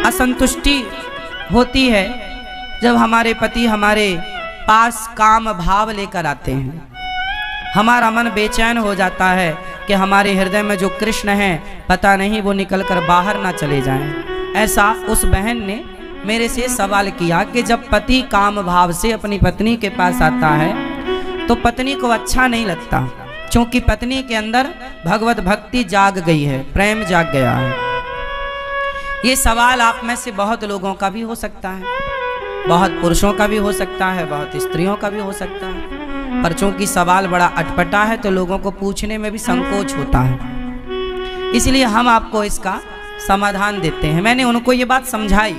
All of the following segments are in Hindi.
असंतुष्टि होती है जब हमारे पति हमारे पास काम भाव लेकर आते हैं। हमारा मन बेचैन हो जाता है कि हमारे हृदय में जो कृष्ण हैं पता नहीं वो निकलकर बाहर ना चले जाएं। ऐसा उस बहन ने मेरे से सवाल किया कि जब पति काम भाव से अपनी पत्नी के पास आता है तो पत्नी को अच्छा नहीं लगता, क्योंकि पत्नी के अंदर भगवत भक्ति जाग गई है, प्रेम जाग गया है। ये सवाल आप में से बहुत लोगों का भी हो सकता है, बहुत पुरुषों का भी हो सकता है, बहुत स्त्रियों का भी हो सकता है, पर चूंकि सवाल बड़ा अटपटा है तो लोगों को पूछने में भी संकोच होता है, इसलिए हम आपको इसका समाधान देते हैं। मैंने उनको ये बात समझाई,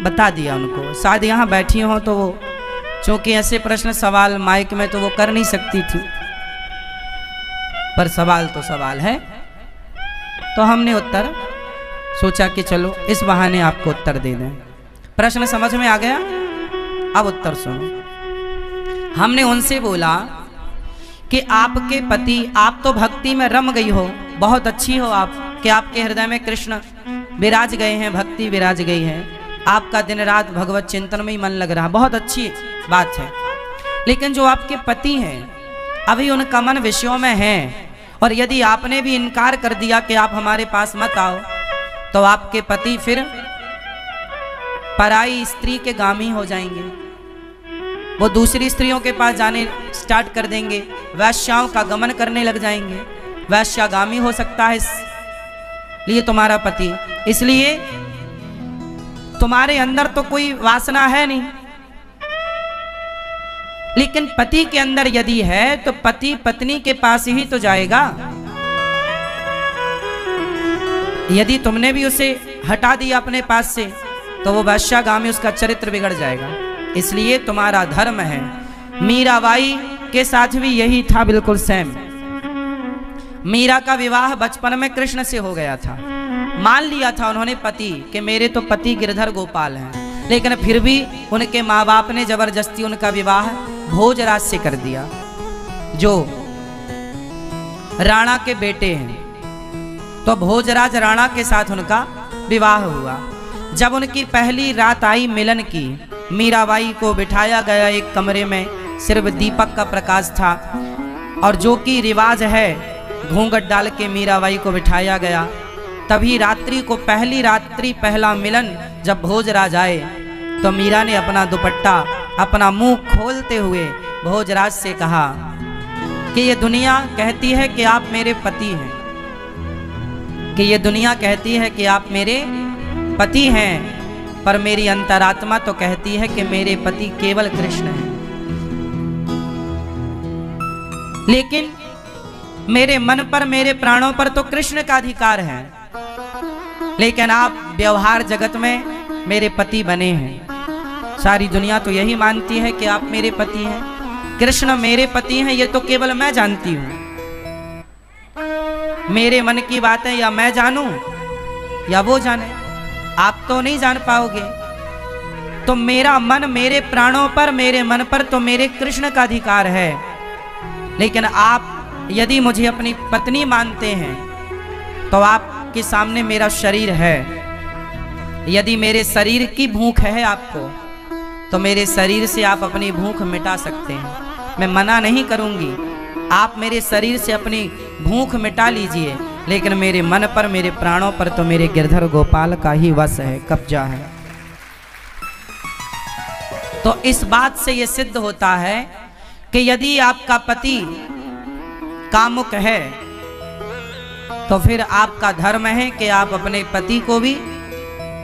बता दिया उनको। शायद यहाँ बैठी हो तो वो, चूंकि ऐसे प्रश्न सवाल माइक में तो वो कर नहीं सकती थी, पर सवाल तो सवाल है, तो हमने उत्तर सोचा कि चलो इस बहाने आपको उत्तर दे दें। प्रश्न समझ में आ गया? अब उत्तर सुनो। हमने उनसे बोला कि आपके पति, आप तो भक्ति में रम गई हो, बहुत अच्छी हो आप, कि आपके हृदय में कृष्ण विराज गए हैं, भक्ति विराज गई है, आपका दिन रात भगवत चिंतन में ही मन लग रहा, बहुत अच्छी बात है। लेकिन जो आपके पति हैं अभी उनका मन विषयों में है, और यदि आपने भी इनकार कर दिया कि आप हमारे पास मत आओ तो आपके पति फिर पराई स्त्री के गामी हो जाएंगे, वो दूसरी स्त्रियों के पास जाने स्टार्ट कर देंगे, वैश्याओं का गमन करने लग जाएंगे, वैश्यागामी हो सकता है इसलिए तुम्हारा पति। इसलिए तुम्हारे अंदर तो कोई वासना है नहीं, लेकिन पति के अंदर यदि है तो पति पत्नी के पास ही तो जाएगा। यदि तुमने भी उसे हटा दिया अपने पास से तो वो वैश्यागामी, उसका चरित्र बिगड़ जाएगा। इसलिए तुम्हारा धर्म है। मीराबाई के साथ भी यही था, बिल्कुल सेम। मीरा का विवाह बचपन में कृष्ण से हो गया था, मान लिया था उन्होंने पति कि मेरे तो पति गिरधर गोपाल हैं, लेकिन फिर भी उनके माँ बाप ने जबरदस्ती उनका विवाह भोजराज से कर दिया, जो राणा के बेटे हैं। तो भोजराज राणा के साथ उनका विवाह हुआ। जब उनकी पहली रात आई मिलन की, मीराबाई को बिठाया गया एक कमरे में, सिर्फ दीपक का प्रकाश था, और जो कि रिवाज है घूंघट डाल के मीराबाई को बिठाया गया। तभी रात्रि को, पहली रात्रि पहला मिलन जब भोजराज आए तो मीरा ने अपना दुपट्टा, अपना मुंह खोलते हुए भोजराज से कहा कि ये दुनिया कहती है कि आप मेरे पति हैं, कि ये दुनिया कहती है कि आप मेरे पति हैं, पर मेरी अंतरात्मा तो कहती है कि मेरे पति केवल कृष्ण हैं। लेकिन मेरे मन पर, मेरे प्राणों पर तो कृष्ण का अधिकार है, लेकिन आप व्यवहार जगत में मेरे पति बने हैं। सारी दुनिया तो यही मानती है कि आप मेरे पति हैं, कृष्ण मेरे पति हैं, ये तो केवल मैं जानती हूं। मेरे मन की बातें या मैं जानूं या वो जाने, आप तो नहीं जान पाओगे। तो मेरा मन, मेरे प्राणों पर, मेरे मन पर तो मेरे कृष्ण का अधिकार है, लेकिन आप यदि मुझे अपनी पत्नी मानते हैं तो आपके सामने मेरा शरीर है। यदि मेरे शरीर की भूख है आपको तो मेरे शरीर से आप अपनी भूख मिटा सकते हैं, मैं मना नहीं करूंगी। आप मेरे शरीर से अपनी भूख मिटा लीजिए, लेकिन मेरे मन पर, मेरे प्राणों पर तो मेरे गिरधर गोपाल का ही वश है, कब्जा है। तो इस बात से यह सिद्ध होता है कि यदि आपका पति कामुक है तो फिर आपका धर्म है कि आप अपने पति को भी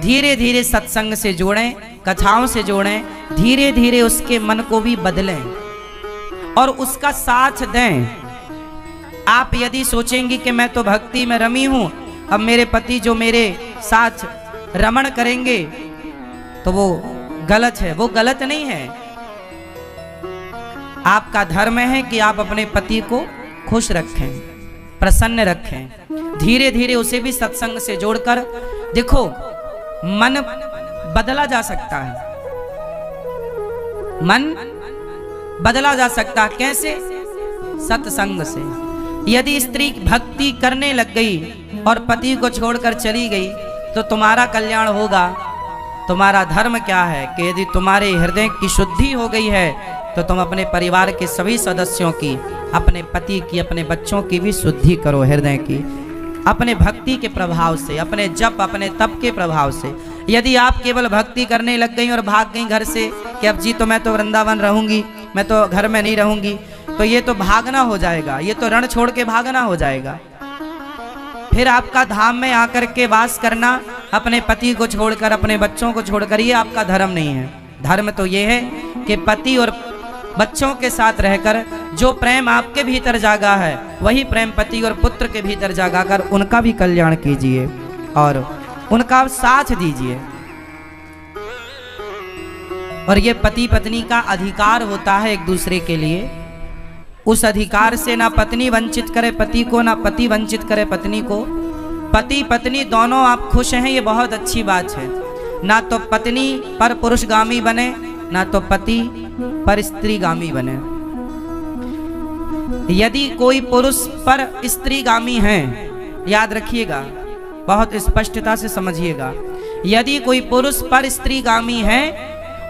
धीरे धीरे सत्संग से जोड़ें, कथाओं से जोड़ें, धीरे धीरे उसके मन को भी बदलें और उसका साथ दें। आप यदि सोचेंगी कि मैं तो भक्ति में रमी हूं, अब मेरे पति जो मेरे साथ रमण करेंगे तो वो गलत है, वो गलत नहीं है। आपका धर्म है कि आप अपने पति को खुश रखें, प्रसन्न रखें, धीरे धीरे उसे भी सत्संग से जोड़कर। देखो, मन बदला जा सकता है, मन बदला जा सकता है। कैसे? सत्संग से। यदि स्त्री भक्ति करने लग गई और पति को छोड़कर चली गई तो तुम्हारा कल्याण होगा। तुम्हारा धर्म क्या है कि यदि तुम्हारे हृदय की शुद्धि हो गई है तो तुम अपने परिवार के सभी सदस्यों की, अपने पति की, अपने बच्चों की भी शुद्धि करो हृदय की, अपने भक्ति के प्रभाव से, अपने जप, अपने तप के प्रभाव से। यदि आप केवल भक्ति करने लग गई और भाग गई घर से कि अब जी तो मैं तो वृंदावन रहूंगी, मैं तो घर में नहीं रहूंगी, तो ये तो भागना हो जाएगा, ये तो रण छोड़ के भागना हो जाएगा। फिर आपका धाम में आकर के वास करना, अपने पति को छोड़कर, अपने बच्चों को छोड़कर, ये आपका धर्म नहीं है। धर्म तो ये है कि पति और बच्चों के साथ रहकर जो प्रेम आपके भीतर जागा है वही प्रेम पति और पुत्र के भीतर जागा कर उनका भी कल्याण कीजिए और उनका साथ दीजिए। और ये पति पत्नी का अधिकार होता है एक दूसरे के लिए। उस अधिकार से ना पत्नी वंचित करे पति को, ना पति वंचित करे पत्नी को। पति पत्नी दोनों आप खुश हैं, ये बहुत अच्छी बात है। ना तो पत्नी पर पुरुषगामी बने, ना तो पति पर स्त्रीगामी बने। यदि कोई पुरुष पर स्त्रीगामी है, याद रखिएगा, बहुत स्पष्टता से समझिएगा, यदि कोई पुरुष पर स्त्रीगामी है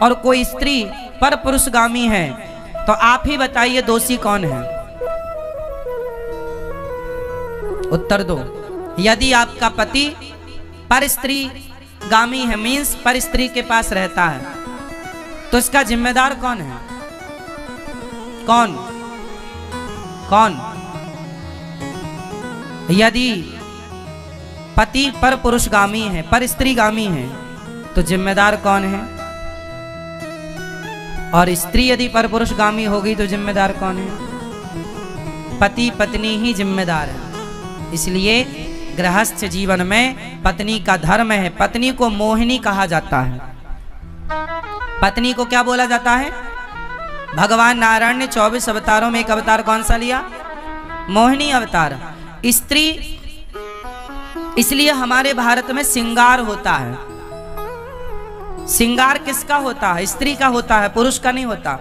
और कोई स्त्री पर पुरुषगामी है तो आप ही बताइए दोषी कौन है? उत्तर दो। यदि आपका पति पर स्त्रीगामी है, मीन्स पर स्त्री के पास रहता है, तो इसका जिम्मेदार कौन है? कौन? कौन? यदि पति पर पुरुषगामी है, पर स्त्रीगामी है, तो जिम्मेदार कौन है? और स्त्री यदि पर पुरुषगामी होगी तो जिम्मेदार कौन है? पति पत्नी ही जिम्मेदार है। इसलिए गृहस्थ जीवन में पत्नी का धर्म है। पत्नी को मोहिनी कहा जाता है। पत्नी को क्या बोला जाता है? भगवान नारायण ने 24 अवतारों में एक अवतार कौन सा लिया? मोहिनी अवतार। स्त्री, इसलिए हमारे भारत में श्रृंगार होता है। श्रृंगार किसका होता है? स्त्री का होता है, पुरुष का नहीं होता।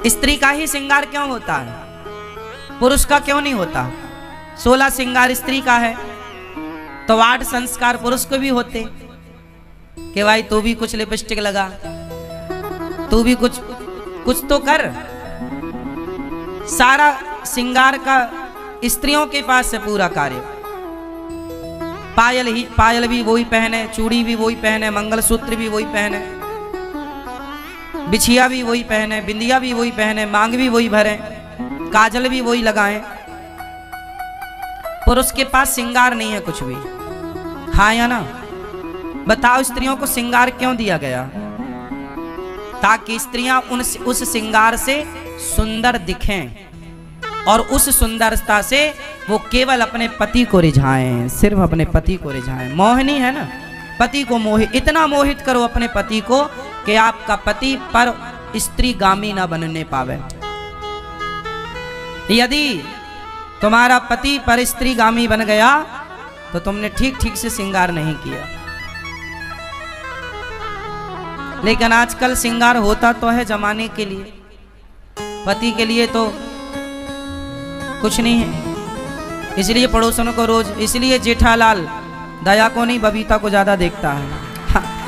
स्त्री का ही श्रृंगार क्यों होता है? पुरुष का क्यों नहीं होता? 16 श्रृंगार स्त्री का है तो 8 संस्कार पुरुष को भी होते कि भाई तू भी कुछ लिपस्टिक लगा, तू भी कुछ तो कर। सारा श्रृंगार का स्त्रियों के पास है पूरा कार्य। पायल भी वही पहने, चूड़ी भी वही पहने, मंगलसूत्र भी वही पहने, बिछिया भी वही पहने, बिंदिया भी वही पहने, मांग भी वही भरे, काजल भी वही लगाएं। पुरुष के पास श्रृंगार नहीं है कुछ भी। हाँ या ना? बताओ, स्त्रियों को श्रृंगार क्यों दिया गया? ताकि स्त्रियां उस श्रृंगार से सुंदर दिखें और उस सुंदरता से वो केवल अपने पति को रिझाएं, सिर्फ अपने पति को रिझाएं। मोहिनी है ना, पति को इतना मोहित करो अपने पति को कि आपका पति पर स्त्रीगामी ना बनने पावे। यदि तुम्हारा पति पर स्त्रीगामी बन गया तो तुमने ठीक से श्रृंगार नहीं किया। लेकिन आजकल श्रृंगार होता तो है जमाने के लिए, पति के लिए तो कुछ नहीं है। इसलिए पड़ोसन को रोज, इसलिए जेठालाल दया को नहीं बबीता को ज्यादा देखता है।